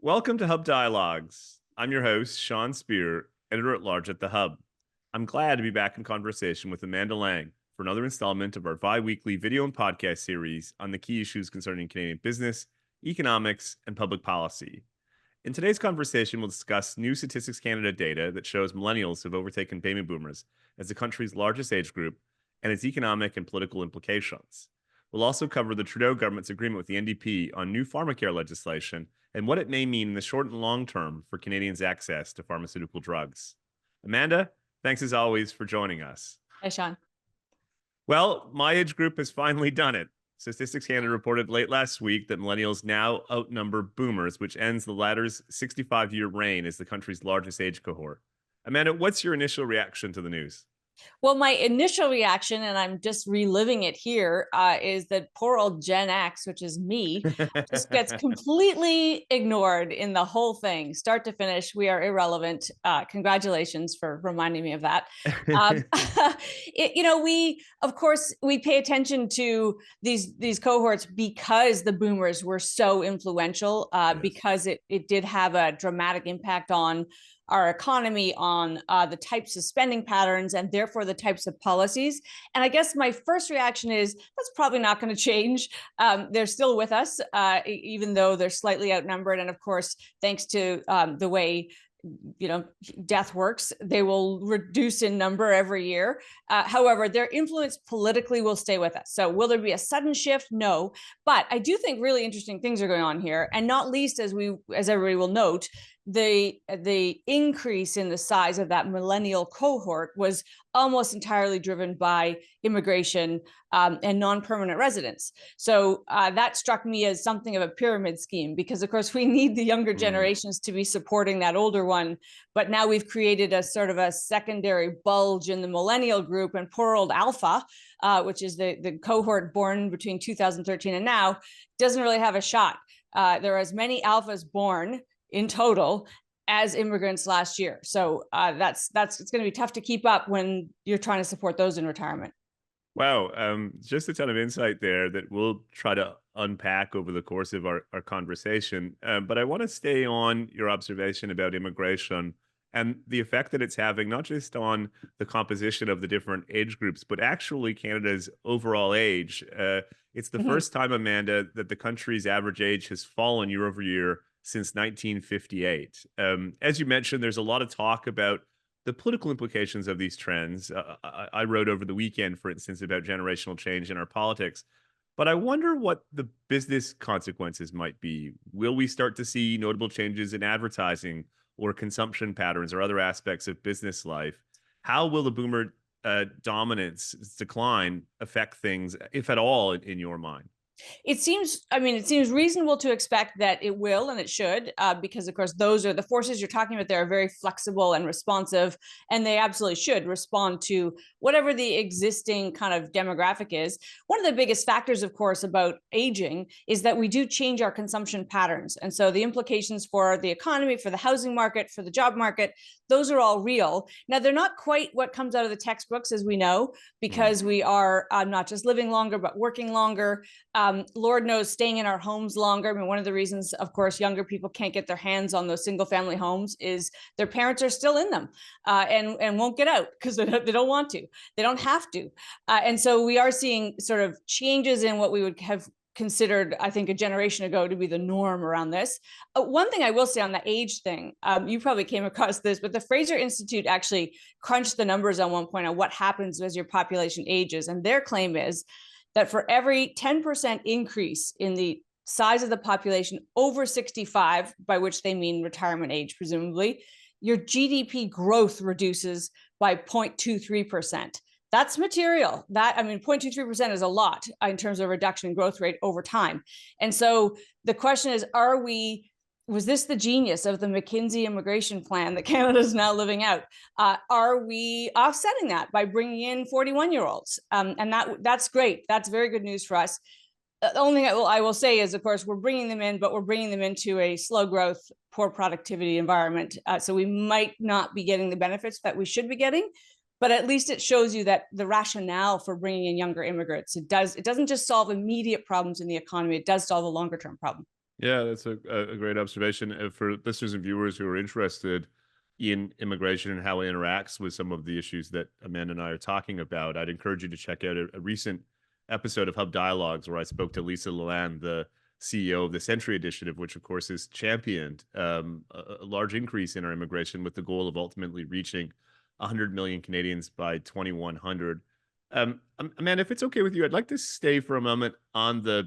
Welcome to Hub Dialogues. I'm your host, Sean Speer, editor-at-large at The Hub. I'm glad to be back in conversation with Amanda Lang for another installment of our bi-weekly video and podcast series on the key issues concerning Canadian business, economics, and public policy. In today's conversation, we'll discuss new Statistics Canada data that shows millennials have overtaken baby boomers as the country's largest age group and its economic and political implications. We'll also cover the Trudeau government's agreement with the NDP on new pharmacare legislation and what it may mean in the short and long term for Canadians' access to pharmaceutical drugs. Amanda, thanks as always for joining us. Hi, Sean. Well, my age group has finally done it. Statistics Canada reported late last week that millennials now outnumber boomers, which ends the latter's 65-year reign as the country's largest age cohort. Amanda, what's your initial reaction to the news? Well, my initial reaction, and I'm just reliving it here, is that poor old Gen X, which is me, just gets completely ignored in the whole thing, start to finish. We are irrelevant. Congratulations for reminding me of that. We, of course, we pay attention to these cohorts because the boomers were so influential, because it did have a dramatic impact on our economy, on the types of spending patterns, and therefore the types of policies. And I guess my first reaction is that's probably not going to change. They're still with us, even though they're slightly outnumbered. And of course, thanks to the way death works, they will reduce in number every year. However, their influence politically will stay with us. So will there be a sudden shift? No. But I do think really interesting things are going on here. And not least, as everybody will note, the increase in the size of that millennial cohort was almost entirely driven by immigration and non-permanent residents. So that struck me as something of a pyramid scheme, because of course we need the younger generations to be supporting that older one. But now we've created a sort of a secondary bulge in the millennial group, and poor old Alpha, which is the cohort born between 2013 and now, doesn't really have a shot. There are as many Alphas born in total as immigrants last year. So it's going to be tough to keep up when you're trying to support those in retirement. Wow, just a ton of insight there that we'll try to unpack over the course of our conversation. But I want to stay on your observation about immigration and the effect that it's having, not just on the composition of the different age groups, but actually Canada's overall age. It's the first time, Amanda, that the country's average age has fallen year over year since 1958. As you mentioned, there's a lot of talk about the political implications of these trends. I wrote over the weekend, for instance, about generational change in our politics. But I wonder what the business consequences might be. Will we start to see notable changes in advertising or consumption patterns or other aspects of business life? How will the boomer dominance decline affect things, if at all, in your mind? It seems reasonable to expect that it will, and it should, because of course those are the forces you're talking about. They're very flexible and responsive, and they absolutely should respond to whatever the existing kind of demographic is. One of the biggest factors, of course, about aging is that we do change our consumption patterns. And so the implications for the economy, for the housing market, for the job market, those are all real. Now, they're not quite what comes out of the textbooks, as we know, because we are not just living longer, but working longer. Lord knows, staying in our homes longer. I mean, one of the reasons, of course, younger people can't get their hands on those single family homes is their parents are still in them and won't get out because they don't want to. They don't have to. And so we are seeing sort of changes in what we would have considered, I think, a generation ago to be the norm around this. One thing I will say on the age thing, you probably came across this, but the Fraser Institute actually crunched the numbers on one point on what happens as your population ages. And their claim is that for every 10% increase in the size of the population over 65, by which they mean retirement age, presumably, your GDP growth reduces by 0.23%. That's material. 0.23% is a lot in terms of reduction in growth rate over time. And so the question is, was this the genius of the McKinsey immigration plan that Canada is now living out? Are we offsetting that by bringing in 41-year-olds? And that's great. That's very good news for us. The only thing I will say is, of course, we're bringing them in, but we're bringing them into a slow growth, poor productivity environment. So we might not be getting the benefits that we should be getting. But at least it shows you that the rationale for bringing in younger immigrants, it doesn't just solve immediate problems in the economy, it does solve a longer term problem. Yeah, that's a great observation. For listeners and viewers who are interested in immigration and how it interacts with some of the issues that Amanda and I are talking about, I'd encourage you to check out a recent episode of Hub Dialogues where I spoke to Lisa Lalande, the CEO of the Century Initiative, which of course has championed a large increase in our immigration with the goal of ultimately reaching 100 million Canadians by 2100. Amanda, if it's okay with you, I'd like to stay for a moment on the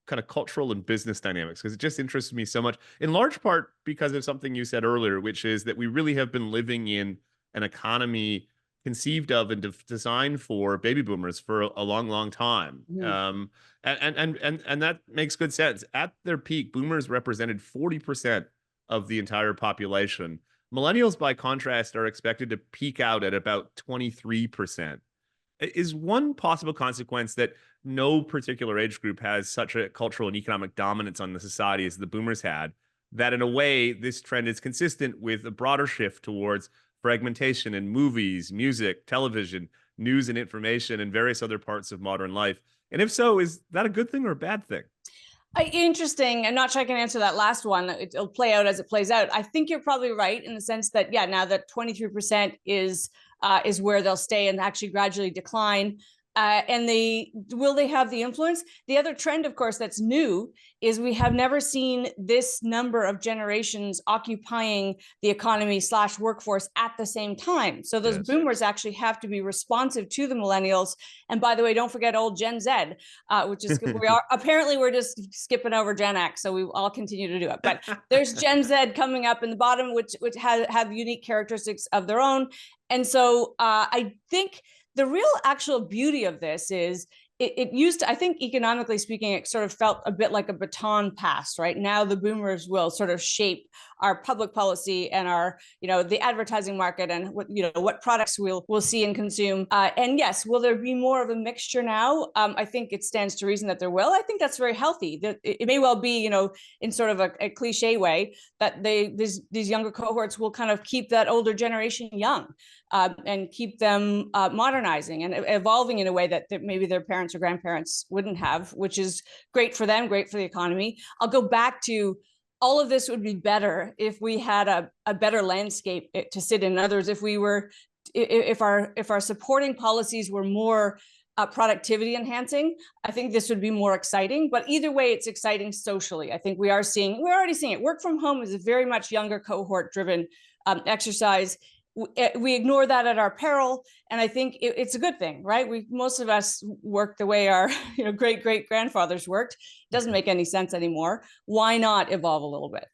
kind of cultural and business dynamics because it just interests me so much, in large part because of something you said earlier, which is that we really have been living in an economy conceived of and designed for baby boomers for a long, long time. Mhm. And that makes good sense. At their peak, boomers represented 40% of the entire population. Millennials, by contrast, are expected to peak out at about 23%. Is one possible consequence that no particular age group has such a cultural and economic dominance on the society as the boomers had, that in a way this trend is consistent with a broader shift towards fragmentation in movies, music, television, news and information, and various other parts of modern life? And if so, is that a good thing or a bad thing? Interesting. I'm not sure I can answer that last one. It'll play out as it plays out. I think you're probably right in the sense that, yeah, now that 23% is where they'll stay and actually gradually decline. And will they have the influence? The other trend, of course, that's new is we have never seen this number of generations occupying the economy / workforce at the same time. So those Yes. boomers actually have to be responsive to the millennials. And by the way, don't forget old Gen Z, which is we're just skipping over Gen X, so we all continue to do it. But there's Gen Z coming up in the bottom, which have unique characteristics of their own. And so I think the real actual beauty of this is it used to, I think economically speaking, it sort of felt a bit like a baton pass, right? Now the boomers will sort of shape our public policy and our, the advertising market and what products we'll see and consume. And yes, will there be more of a mixture now? I think it stands to reason that there will. I think that's very healthy. It may well be, in sort of a cliche way, that these younger cohorts will kind of keep that older generation young. And keep them modernizing and evolving in a way that maybe their parents or grandparents wouldn't have, which is great for them, great for the economy. I'll go back to all of this would be better if we had a better landscape to sit in. In other words, if our supporting policies were more productivity enhancing, I think this would be more exciting. But either way, it's exciting socially. I think we're already seeing it. Work from home is a very much younger cohort driven exercise. We ignore that at our peril, and I think it's a good thing, right? Most of us work the way our great grandfathers worked. It doesn't make any sense anymore. Why not evolve a little bit?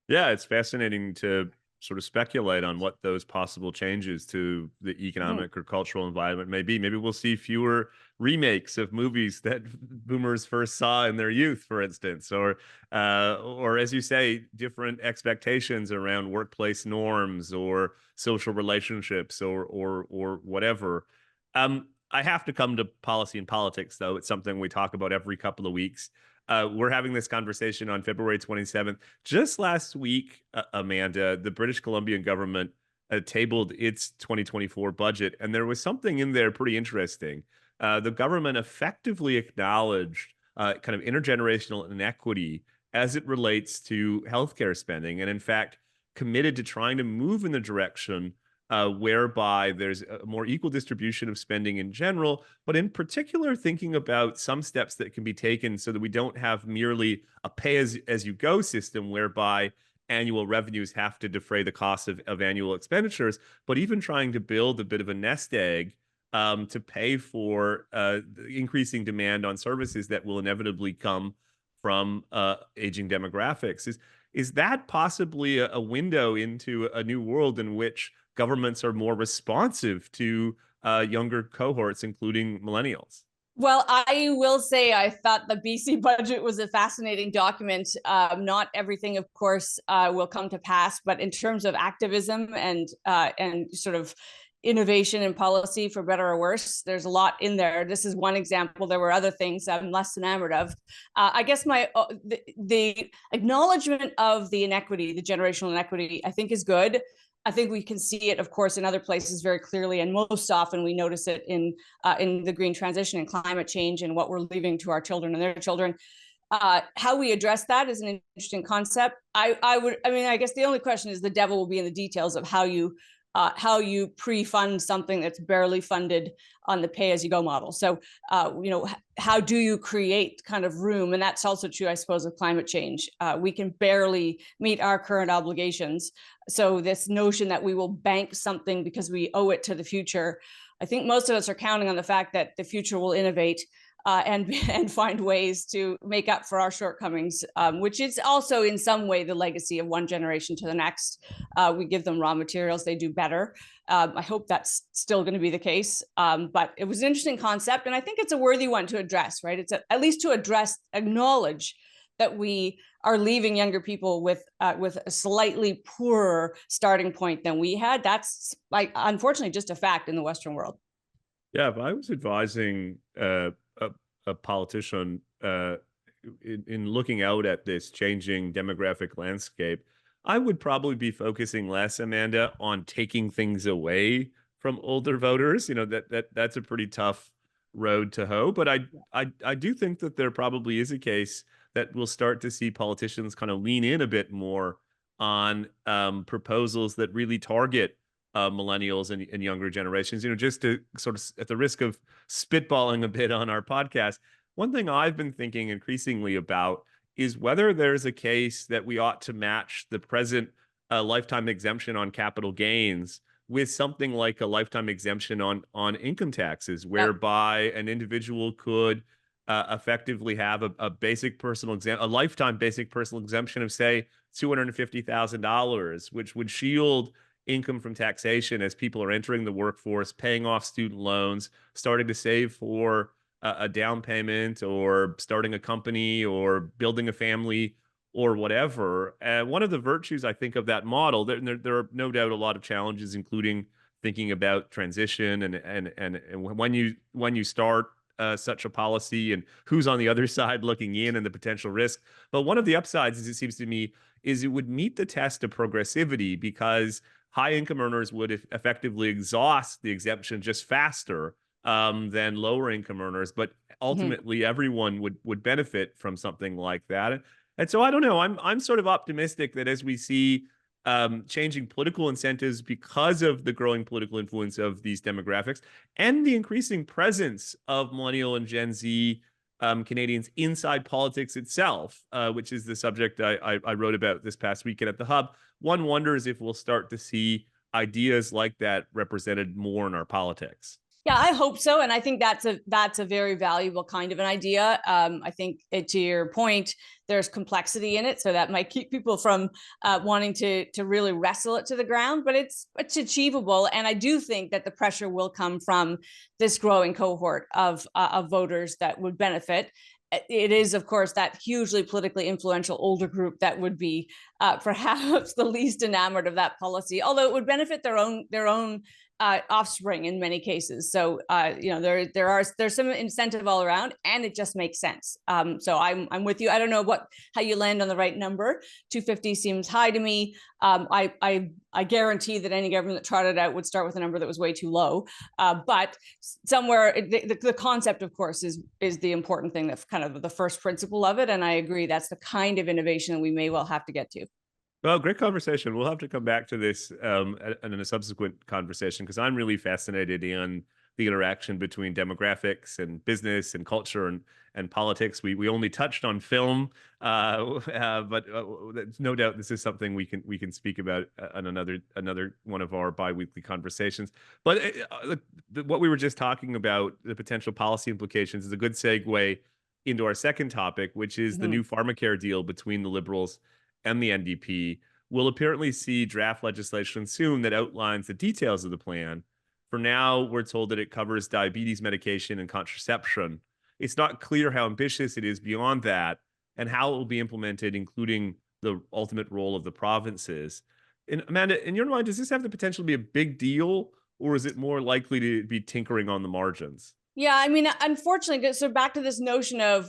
Yeah, it's fascinating to sort of speculate on what those possible changes to the economic or cultural environment may be. Maybe we'll see fewer remakes of movies that boomers first saw in their youth, for instance, or as you say, different expectations around workplace norms or social relationships or whatever. I have to come to policy and politics, though. It's something we talk about every couple of weeks. We're having this conversation on February 27th. Just last week, Amanda, the British Columbian government tabled its 2024 budget, and there was something in there pretty interesting. The government effectively acknowledged kind of intergenerational inequity as it relates to healthcare spending, and in fact, committed to trying to move in the direction whereby there's a more equal distribution of spending in general, but in particular, thinking about some steps that can be taken so that we don't have merely a pay-as-you-go system whereby annual revenues have to defray the cost of annual expenditures, but even trying to build a bit of a nest egg to pay for the increasing demand on services that will inevitably come from aging demographics. Is that possibly a window into a new world in which governments are more responsive to younger cohorts, including millennials? Well, I will say I thought the BC budget was a fascinating document. Not everything, of course, will come to pass, but in terms of activism and sort of innovation and policy, for better or worse, there's a lot in there. This is one example. There were other things I'm less enamored of. I guess the acknowledgement of the inequity, the generational inequity, I think is good. I think we can see it, of course, in other places very clearly, and most often we notice it in the green transition and climate change and what we're leaving to our children and their children. How we address that is an interesting concept. I guess the only question is the devil will be in the details of how you pre-fund something that's barely funded on the pay-as-you-go model. So, how do you create kind of room? And that's also true, I suppose, of climate change. We can barely meet our current obligations. So this notion that we will bank something because we owe it to the future, I think most of us are counting on the fact that the future will innovate and find ways to make up for our shortcomings, which is also in some way the legacy of one generation to the next. We give them raw materials, they do better. I hope that's still going to be the case. But it was an interesting concept, and I think it's a worthy one to address, right? It's at least to acknowledge that we are leaving younger people with a slightly poorer starting point than we had. That's unfortunately just a fact in the Western world. Yeah, if I was advising a politician in looking out at this changing demographic landscape, I would probably be focusing less, Amanda, on taking things away from older voters. That's a pretty tough road to hoe. But I do think that there probably is a case that we'll start to see politicians kind of lean in a bit more on proposals that really target millennials and younger generations. Just to sort of, at the risk of spitballing a bit on our podcast, one thing I've been thinking increasingly about is whether there's a case that we ought to match the present lifetime exemption on capital gains with something like a lifetime exemption on income taxes, whereby an individual could effectively have a lifetime basic personal exemption of, say, $250,000, which would shield income from taxation as people are entering the workforce, paying off student loans, starting to save for a down payment, or starting a company, or building a family, or whatever. One of the virtues, I think, of that model, there are no doubt a lot of challenges, including thinking about transition and when you start such a policy, and who's on the other side looking in, and the potential risk. But one of the upsides, as it seems to me, is it would meet the test of progressivity, because high income earners would effectively exhaust the exemption just faster than lower income earners. But ultimately, everyone would benefit from something like that. And so I don't know. I'm sort of optimistic that as we see changing political incentives because of the growing political influence of these demographics and the increasing presence of millennial and Gen Z Canadians inside politics itself, which is the subject I wrote about this past weekend at the Hub, one wonders if we'll start to see ideas like that represented more in our politics. Yeah, I hope so, and I think that's a very valuable kind of an idea. I think, to your point, there's complexity in it, so that might keep people from wanting to really wrestle it to the ground. But it's achievable, and I do think that the pressure will come from this growing cohort of voters that would benefit. It is, of course, that hugely politically influential older group that would be perhaps the least enamored of that policy, although it would benefit their own offspring in many cases. So there's some incentive all around, and it just makes sense. So I'm with you. I don't know how you land on the right number. 250 seems high to me. I guarantee that any government that trotted out would start with a number that was way too low. But somewhere the concept, of course, is the important thing. That's kind of the first principle of it. And I agree that's the kind of innovation that we may well have to get to. Well, great conversation. We'll have to come back to this in a subsequent conversation, because I'm really fascinated in the interaction between demographics and business and culture and politics. We only touched on film, but no doubt this is something we can speak about on another one of our biweekly conversations. But what we were just talking about, the potential policy implications, is a good segue into our second topic, which is the new pharmacare deal between the Liberals and the NDP. Will apparently see draft legislation soon that outlines the details of the plan. For now, we're told that it covers diabetes medication and contraception. It's not clear how ambitious it is beyond that, and how it will be implemented, including the ultimate role of the provinces. And Amanda, in your mind, does this have the potential to be a big deal, or is it more likely to be tinkering on the margins? Yeah, I mean, unfortunately, so back to this notion of,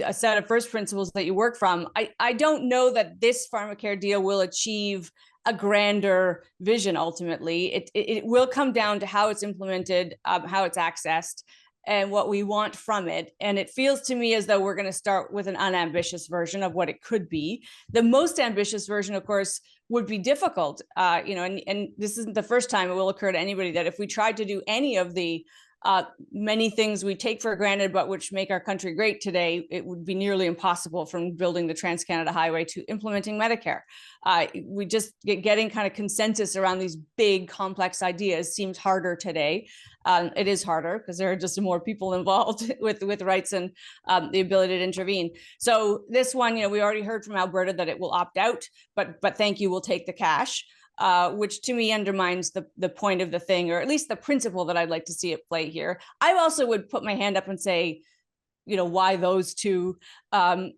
a set of first principles that you work from, I don't know that this pharmacare deal will achieve a grander vision ultimately. It will come down to how it's implemented, how it's accessed. and what we want from it. And it feels to me as though we're going to start with an unambitious version of what it could be. The most ambitious version, of course, would be difficult, and this isn't the first time it will occur to anybody that if we tried to do any of the many things we take for granted, but which make our country great today, it would be nearly impossible, from building the Trans-Canada Highway to implementing Medicare. We just getting kind of consensus around these big, complex ideas seems harder today. It is harder because there are just more people involved with rights and the ability to intervene. So this one, we already heard from Alberta that it will opt out, but thank you, we'll take the cash. Which to me undermines the point of the thing, or at least the principle that I'd like to see at play here. I also would put my hand up and say, why those two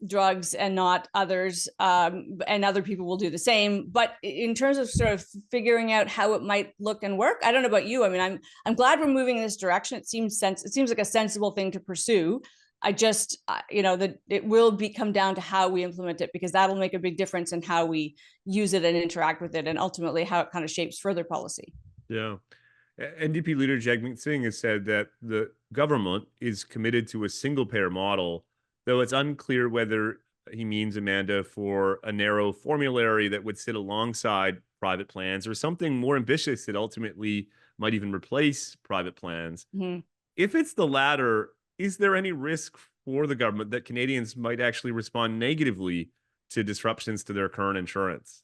drugs and not others, and other people will do the same. But in terms of sort of figuring out how it might look and work, I don't know about you. I mean, I'm glad we're moving in this direction. It seems like a sensible thing to pursue. I just, that it will come down to how we implement it, because that'll make a big difference in how we use it and interact with it, and ultimately how it kind of shapes further policy. Yeah. NDP leader Jagmeet Singh has said that the government is committed to a single payer model, though it's unclear whether he means, Amanda, for a narrow formulary that would sit alongside private plans, or something more ambitious that ultimately might even replace private plans. Mm-hmm. If it's the latter, is there any risk for the government that Canadians might actually respond negatively to disruptions to their current insurance?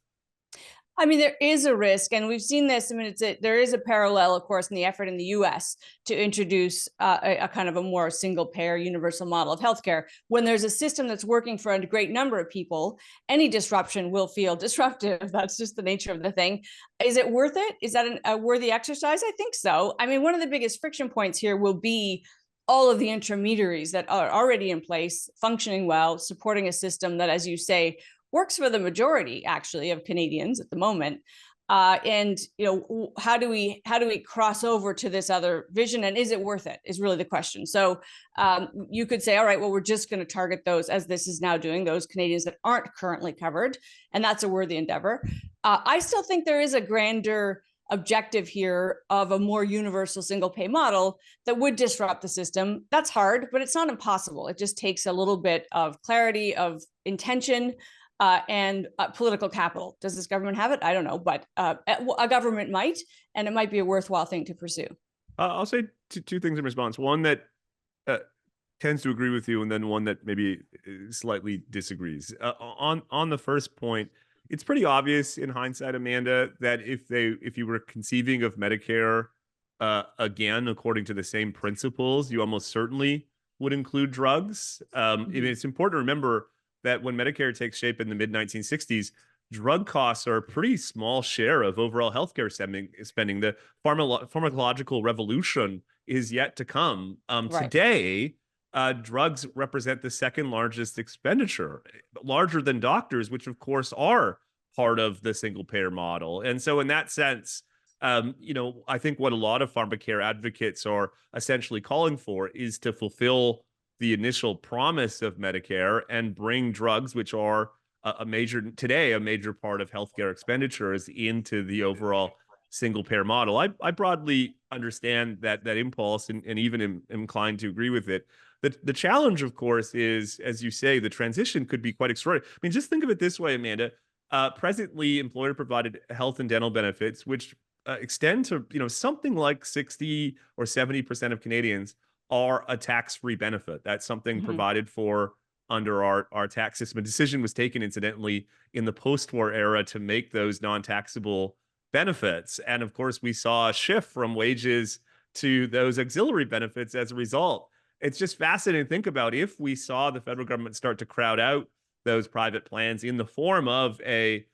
I mean, there is a risk, and we've seen this. I mean, there is a parallel, of course, in the effort in the U.S. to introduce a kind of a more single-payer universal model of healthcare. When there's a system that's working for a great number of people, any disruption will feel disruptive. That's just the nature of the thing. Is it worth it? Is that a worthy exercise? I think so. I mean, one of the biggest friction points here will be all of the intermediaries that are already in place, functioning well, supporting a system that, as you say, works for the majority, actually, of Canadians at the moment. And how do we cross over to this other vision, and is it worth it, is really the question. So you could say, all right, well, we're just going to target those, as this is now doing, those Canadians that aren't currently covered, and that's a worthy endeavor. I still think there is a grander objective here of a more universal single pay model that would disrupt the system. That's hard, but it's not impossible. It just takes a little bit of clarity, of intention, and political capital. Does this government have it? I don't know, but a government might, and it might be a worthwhile thing to pursue. I'll say two things in response. One that tends to agree with you, and then one that maybe slightly disagrees. On the first point, it's pretty obvious in hindsight, Amanda, that if you were conceiving of Medicare again according to the same principles, you almost certainly would include drugs. I mean, it's important to remember that when Medicare takes shape in the mid-1960s, drug costs are a pretty small share of overall healthcare spending. The pharmacological revolution is yet to come. Right. Today, drugs represent the second largest expenditure, larger than doctors, which of course are part of the single payer model. And so in that sense, I think what a lot of pharmacare advocates are essentially calling for is to fulfill the initial promise of Medicare and bring drugs, which are a major part of healthcare expenditures, into the overall single payer model. I broadly understand that impulse and even am inclined to agree with it. The challenge, of course, is, as you say, the transition could be quite extraordinary. I mean, just think of it this way, Amanda. Presently, employer-provided health and dental benefits, which extend to something like 60 or 70% of Canadians, are a tax-free benefit. That's something provided for under our tax system. A decision was taken, incidentally, in the post-war era to make those non-taxable benefits. And of course, we saw a shift from wages to those auxiliary benefits as a result. It's just fascinating to think about, if we saw the federal government start to crowd out those private plans in the form of a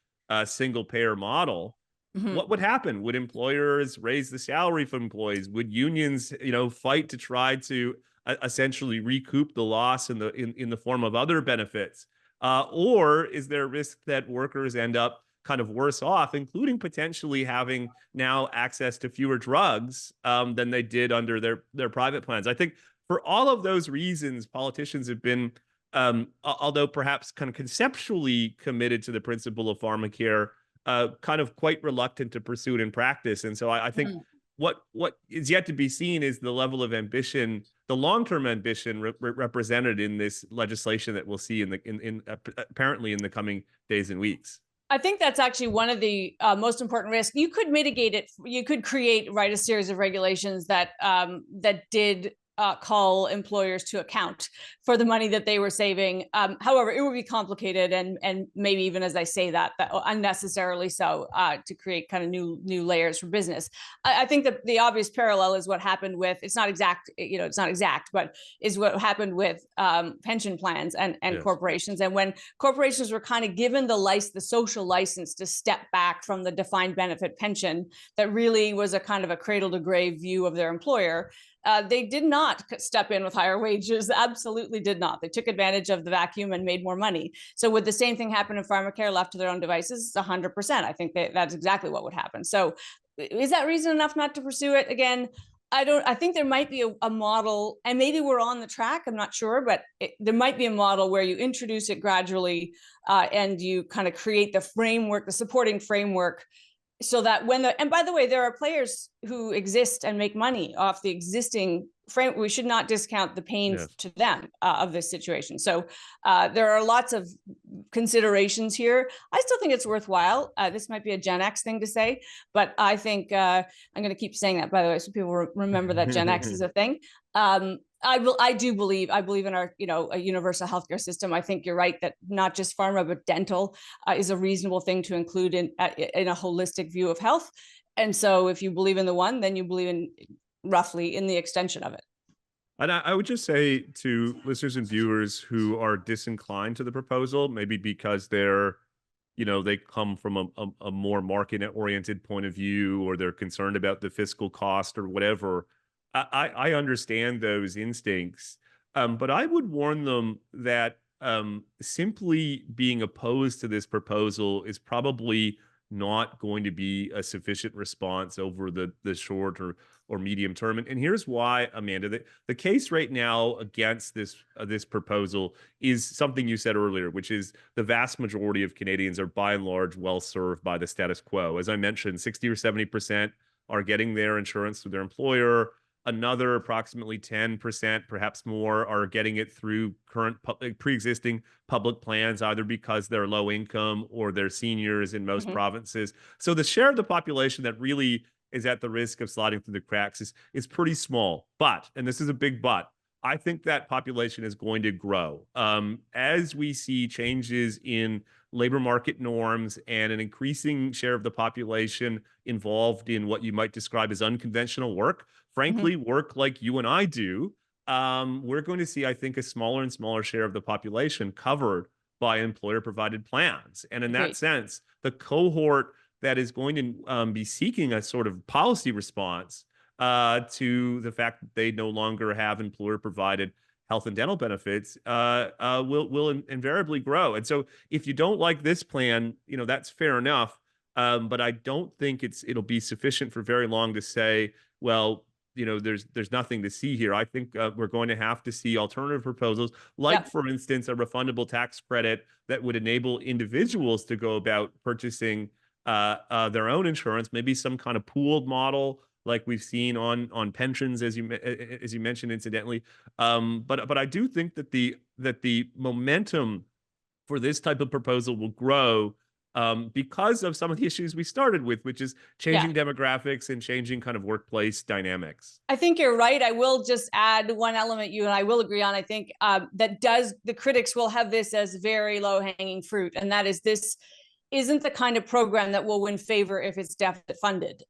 single payer model, what would happen? Would employers raise the salary for employees? Would unions, fight to try to essentially recoup the loss in the form of other benefits? Or is there a risk that workers end up kind of worse off, including potentially having now access to fewer drugs than they did under their private plans? I think for all of those reasons, politicians have been, although perhaps kind of conceptually committed to the principle of pharmacare, kind of quite reluctant to pursue it in practice. And so I think what is yet to be seen is the level of ambition, the long-term ambition represented in this legislation that we'll see in apparently in the coming days and weeks. I think that's actually one of the most important risks. You could mitigate it. You could create, right, a series of regulations that that did call employers to account for the money that they were saving. However, it would be complicated and maybe even as I say that unnecessarily so to create kind of new layers for business. I think that the obvious parallel is what happened with, it's not exact, it's not exact, but is what happened with pension plans and yes, corporations. And when corporations were kind of given the social license to step back from the defined benefit pension that really was a kind of a cradle to grave view of their employer, they did not step in with higher wages. Absolutely did not. They took advantage of the vacuum and made more money. So would the same thing happen in pharmacare left to their own devices? 100%. I think that's exactly what would happen. So is that reason enough not to pursue it? Again, I think there might be a model, and maybe we're on the track, I'm not sure, but there might be a model where you introduce it gradually and you kind of create the framework, the supporting framework, so that and by the way, there are players who exist and make money off the existing frame. We should not discount the pain, yes, to them of this situation. So there are lots of considerations here. I still think it's worthwhile. This might be a Gen X thing to say, but I think I'm going to keep saying that, by the way, so people remember that Gen X is a thing. I believe in our, a universal healthcare system. I think you're right that not just pharma, but dental is a reasonable thing to include in a holistic view of health. And so if you believe in the one, then you believe in roughly in the extension of it. And I would just say to listeners and viewers who are disinclined to the proposal, maybe because they're, they come from a more market-oriented point of view, or they're concerned about the fiscal cost or whatever, I understand those instincts, but I would warn them that simply being opposed to this proposal is probably not going to be a sufficient response over the short or medium term. And here's why, Amanda. The case right now against this proposal is something you said earlier, which is the vast majority of Canadians are by and large well served by the status quo. As I mentioned, 60 or 70% are getting their insurance through their employer. Another approximately 10%, perhaps more, are getting it through current pre-existing public plans, either because they're low income or they're seniors in most provinces. So the share of the population that really is at the risk of sliding through the cracks is pretty small. But, and this is a big but, I think that population is going to grow. As we see changes in labor market norms and an increasing share of the population involved in what you might describe as unconventional work, frankly, work like you and I do, we're going to see, I think, a smaller and smaller share of the population covered by employer-provided plans. And in that sense, the cohort that is going to be seeking a sort of policy response to the fact that they no longer have employer-provided health and dental benefits will invariably grow. And so if you don't like this plan, that's fair enough. But I don't think it'll be sufficient for very long to say, well, there's nothing to see here. I think we're going to have to see alternative proposals, like, for instance, a refundable tax credit that would enable individuals to go about purchasing their own insurance, maybe some kind of pooled model like we've seen on pensions, as you mentioned, incidentally. But I do think that the momentum for this type of proposal will grow because of some of the issues we started with, which is changing demographics and changing kind of workplace dynamics. I think you're right. I will just add one element you and I will agree on. I think the critics will have this as very low hanging fruit, and that is this isn't the kind of program that will win favor if it's deficit funded.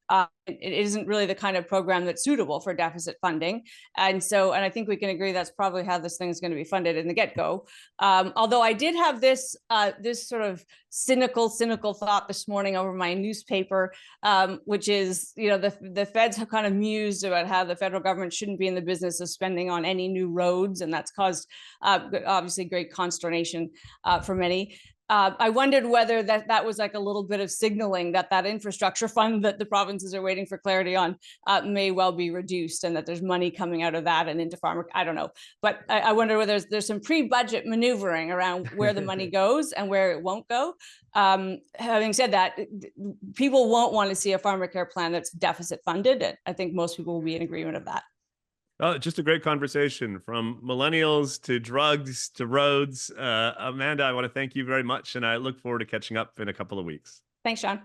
It isn't really the kind of program that's suitable for deficit funding. And I think we can agree that's probably how this thing is going to be funded in the get-go. Although I did have this sort of cynical thought this morning over my newspaper, which is, the feds have kind of mused about how the federal government shouldn't be in the business of spending on any new roads. And that's caused obviously great consternation for many. I wondered whether that was like a little bit of signaling that that infrastructure fund that the provinces are waiting for clarity on may well be reduced, and that there's money coming out of that and into farmer. I don't know, but I wonder whether there's some pre-budget maneuvering around where the money goes and where it won't go. Having said that, people won't want to see a pharmacare plan that's deficit funded. I think most people will be in agreement of that. Oh, just a great conversation, from millennials to drugs to roads. Amanda, I want to thank you very much, and I look forward to catching up in a couple of weeks. Thanks, Sean.